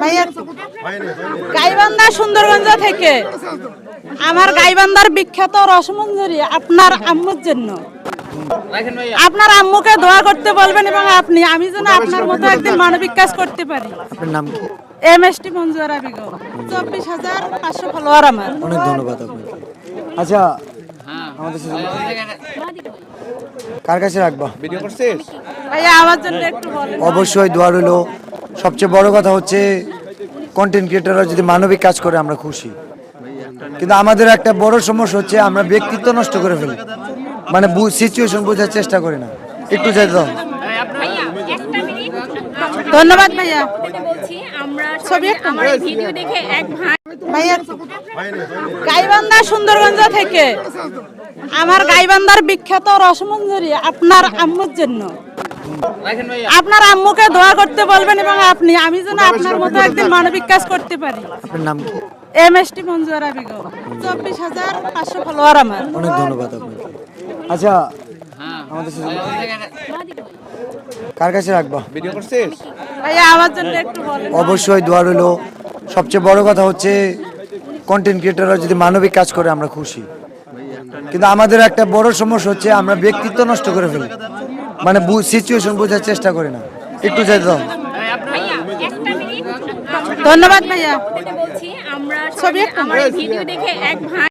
ভাইয়া গাইবান্ধা সুন্দরগঞ্জ থেকে আমার গাইবান্ধার বিখ্যাত রসমঞ্জরি আপনার আম্মুর জন্য। আপনার আম্মুকে দোয়া করতে বলবেন এবং আমি যেন আপনার মতো একদিন মানবিক কাজ করতে পারি। আপনার নাম কি? MST মঞ্জুরা বেগম, 24,500 ফলোয়ার আমার। অনেক ধন্যবাদ আপনাকে। আচ্ছা, আমাদের কার কাছে রাখবা? ভিডিও করছিস? ভাইয়া আমার জন্য একটু বলেন। অবশ্যই দোয়া রইল। সবচেয়ে বড় কথা হচ্ছে কন্টেন্ট ক্রিয়েটররা যদি মানবিক কাজ করে আমরা খুশি, কিন্তু আমাদের একটা বড় সমস্যা হচ্ছে আমরা ব্যক্তিত্ব নষ্ট করে ফেলি, মানে সিচুয়েশন বোঝার চেষ্টা করি না। একটু যেতে দাও। ধন্যবাদ ভাইয়া। ছবি আমার ভিডিও দেখে এক ভাই ভাইয়া গাইবান্ধা সুন্দরগঞ্জ থেকে আমার গাইবান্ধার বিখ্যাত রসমঞ্জরি আপনার আম্মুর জন্য। আপনার আম্মুকে দোয়া করতে বলবেন এবং আমি যেন আপনার মতো একদিন মানবিক কাজ করতে পারি। আপনার নাম কি? MST মঞ্জুরা বেগম, 24,500 ফলোয়ার আমার। অনেক ধন্যবাদ আপনাকে। আচ্ছা, আমাদের কার কাছে রাখবা? ভিডিও করছিস? ভাইয়া আমার জন্য একটু বলেন। অবশ্যই দোয়া রইল। সবচেয়ে বড় কথা হচ্ছে কন্টেন্ট ক্রিয়েটররা যদি মানবিক কাজ করে আমরা খুশি, কিন্তু আমাদের একটা বড় সমস্যা হচ্ছে আমরা ব্যক্তিত্ব নষ্ট করে ফেলি, মানে সিচুয়েশন বোঝার চেষ্টা করি না। একটু যেতে দাও। ধন্যবাদ ভাইয়া। বলছি আমরা ছবি আমার ভিডিও দেখে এক ভাই